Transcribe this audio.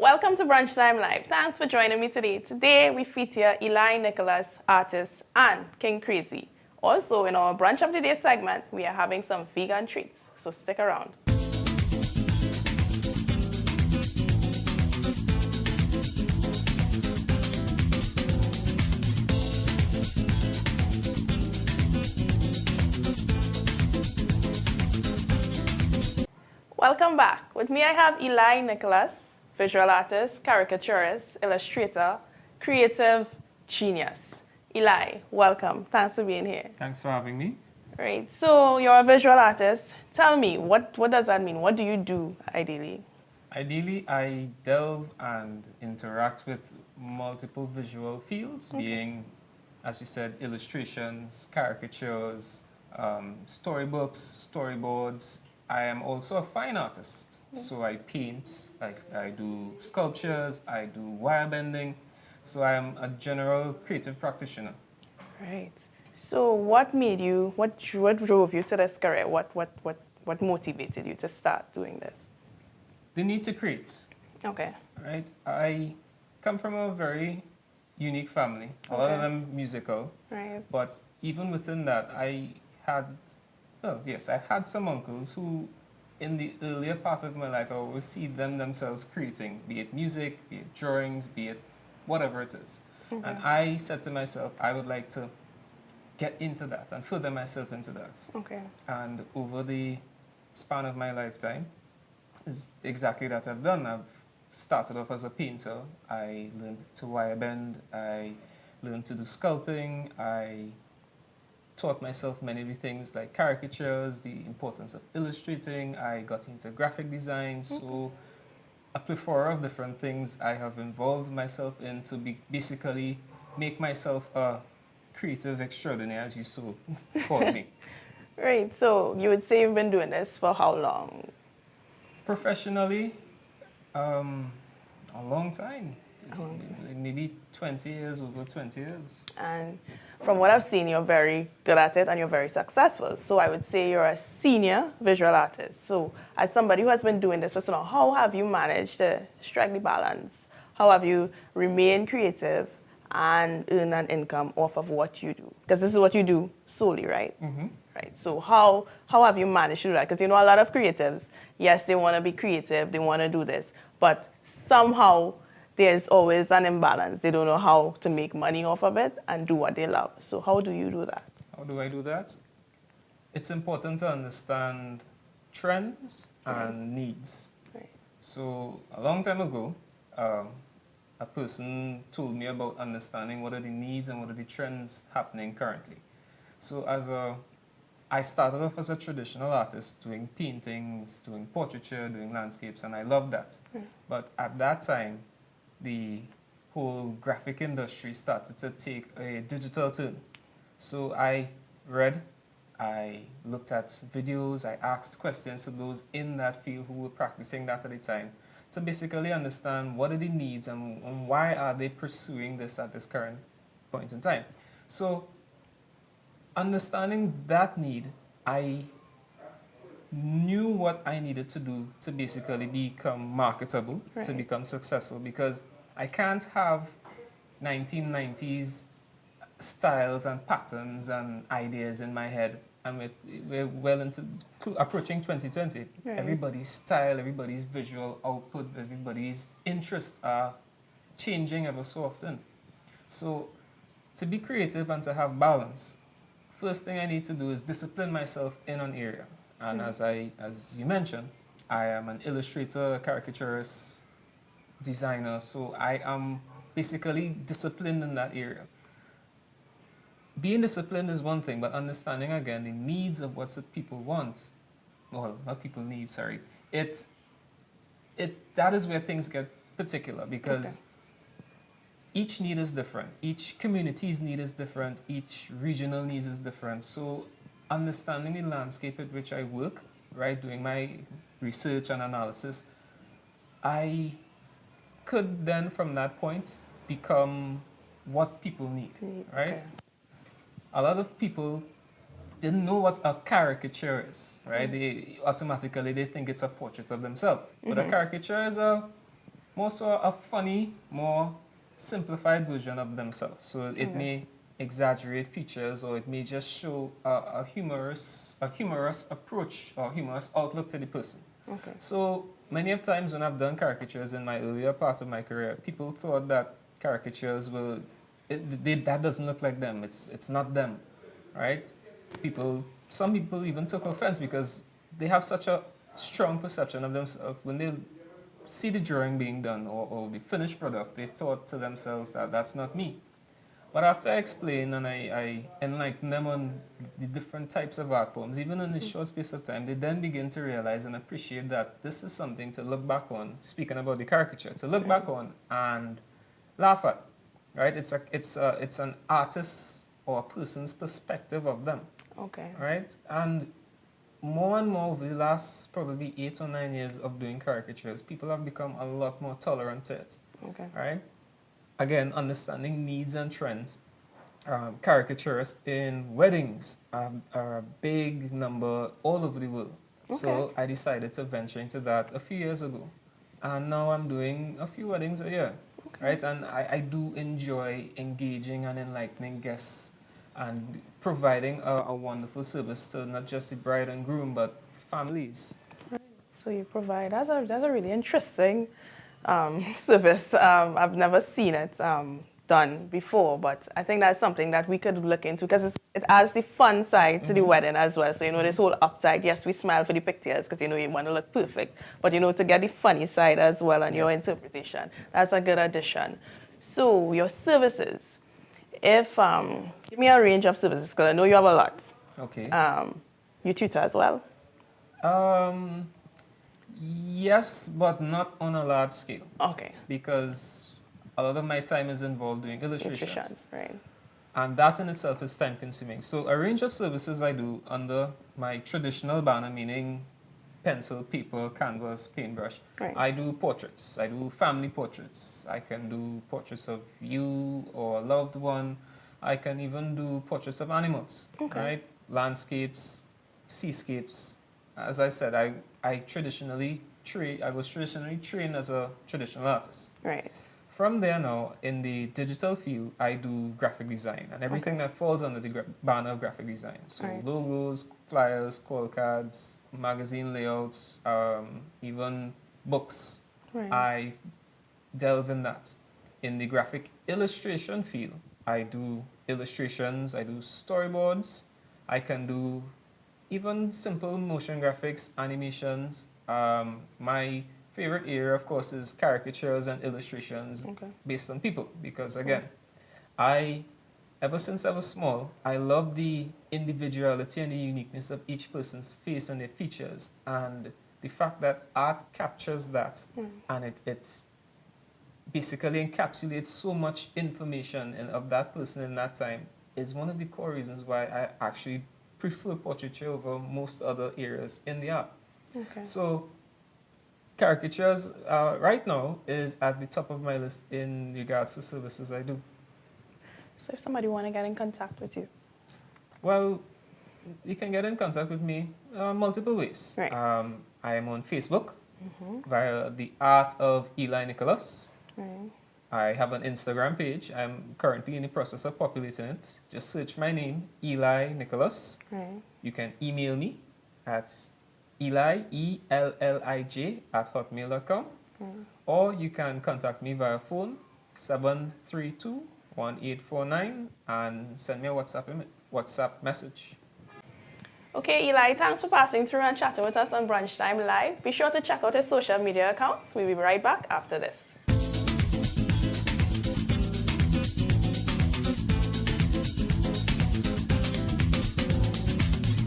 Welcome to Brunchtime Live. Thanks for joining me today. Today we feature Ellij Nicholas, artist, and King Crazy. Also, in our Brunch of the Day segment, we are having some vegan treats, so stick around. Welcome back. With me I have Ellij Nicholas, visual artist, caricaturist, illustrator, creative genius. Ellij, welcome. Thanks for being here. Thanks for having me. Right. So you're a visual artist. Tell me, what does that mean? What do you do ideally? Ideally, I delve and interact with multiple visual fields, being, as you said, illustrations, caricatures, storybooks, storyboards. I am also a fine artist, so I paint, I do sculptures, I do wire bending, so I am a general creative practitioner. Right. So what made you, what drove you to this career? What motivated you to start doing this? The need to create, Okay. right? I come from a very unique family, a lot of Okay. them musical, Right. but even within that, I had some uncles who, in the earlier part of my life, I always see them themselves creating, be it music, be it drawings, be it whatever it is. And I said to myself, I would like to get into that and further myself into that. Okay. And over the span of my lifetime, is exactly that I've done. I've started off as a painter. I learned to wire bend. I learned to do sculpting. I taught myself many things like caricatures, the importance of illustrating. I got into graphic design. So a plethora of different things I have involved myself in to basically make myself a creative extraordinaire, as you so called me. Right. So you would say you've been doing this for how long? Professionally, a long time. Maybe 20 years, over 20 years. And from what I've seen, you're very good at it and you're very successful. So I would say you're a senior visual artist. So as somebody who has been doing this for so long, how have you managed to strike the balance? How have you remained creative and earn an income off of what you do? Because this is what you do solely, right? Right. So how have you managed to do that? Because you know a lot of creatives, yes, they want to be creative, they want to do this, but somehow there's always an imbalance. They don't know how to make money off of it and do what they love. So how do you do that? How do I do that? It's important to understand trends and needs. Right. So a long time ago, a person told me about understanding what are the needs and what are the trends happening currently. So I started off as a traditional artist doing paintings, doing portraiture, doing landscapes, and I loved that. But at that time, the whole graphic industry started to take a digital turn. So I read, I looked at videos, I asked questions to those in that field who were practicing that at the time to basically understand what are the needs and why are they pursuing this at this current point in time. So understanding that need, I knew what I needed to do to basically become marketable, to become successful, because I can't have 1990s styles and patterns and ideas in my head, and we're well into approaching 2020. Right. Everybody's style, everybody's visual output, everybody's interests are changing ever so often. So to be creative and to have balance, first thing I need to do is discipline myself in an area. And as you mentioned, I am an illustrator, caricaturist, designer, so I am basically disciplined in that area. Being disciplined is one thing, but understanding again the needs of what the people want, well, not people need, sorry, that is where things get particular, because each need is different, each community's need is different, each regional needs is different. So understanding the landscape at which I work, right, doing my research and analysis, I could then from that point become what people need, right? Okay. A lot of people didn't know what a caricature is, right? They automatically think it's a portrait of themselves. But a caricature is more so a funny, more simplified version of themselves. So it may exaggerate features, or it may just show a humorous approach or humorous outlook to the person. Okay. So many of times when I've done caricatures in my earlier part of my career, people thought that caricatures will, that doesn't look like them. It's not them, right? Some people even took offense because they have such a strong perception of themselves. When they see the drawing being done, or the finished product, they thought to themselves that that's not me. But after I explain and I enlighten them on the different types of art forms, even in a short space of time, they then begin to realize and appreciate that this is something to look back on, speaking about the caricature, to look back on and laugh at, right? It's an artist's or a person's perspective of them, Okay. right? And more and more over the last probably 8 or 9 years of doing caricatures, people have become a lot more tolerant to it, Okay. right? Again, understanding needs and trends. Caricaturists in weddings are a big number all over the world. So I decided to venture into that a few years ago. And now I'm doing a few weddings a year, right? And I do enjoy engaging and enlightening guests and providing a wonderful service to not just the bride and groom, but families. So you provide, that's a really interesting service. I've never seen it done before, but I think that's something that we could look into because it adds the fun side to the wedding as well. So, this whole upside, yes, we smile for the pictures because, you want to look perfect, but, to get the funny side as well and your interpretation, that's a good addition. So your services, if, give me a range of services because I know you have a lot. Okay. You tutor as well? Yes, but not on a large scale. Okay. Because a lot of my time is involved doing illustrations. Right. And that in itself is time consuming. So a range of services I do under my traditional banner, meaning pencil, paper, canvas, paintbrush. Right. I do portraits. I do family portraits. I can do portraits of you or a loved one. I can even do portraits of animals, right? Landscapes, seascapes. As I said, I was traditionally trained as a traditional artist. Right. From there now, in the digital field, I do graphic design and everything that falls under the banner of graphic design. So logos, flyers, call cards, magazine layouts, even books. Right. I delve in that. In the graphic illustration field, I do illustrations, I do storyboards, I can do even simple motion graphics, animations. My favorite area, of course, is caricatures and illustrations based on people. Because again, ever since I was small, I love the individuality and the uniqueness of each person's face and their features. And the fact that art captures that and it basically encapsulates so much information of that person in that time is one of the core reasons why I actually prefer portraiture over most other areas in the art. Okay. So caricatures right now is at the top of my list in regards to services I do. So if somebody want to get in contact with you? Well, you can get in contact with me multiple ways. Right. I am on Facebook via the Art of Ellij Nicholas. Right. I have an Instagram page. I'm currently in the process of populating it. Just search my name, Ellij Nicholas. Right. You can email me at Ellij, ELLIJ, @hotmail.com. Or you can contact me via phone, 732-1849, and send me a WhatsApp message. Okay, Ellij, thanks for passing through and chatting with us on Brunchtime Live. Be sure to check out his social media accounts. We'll be right back after this.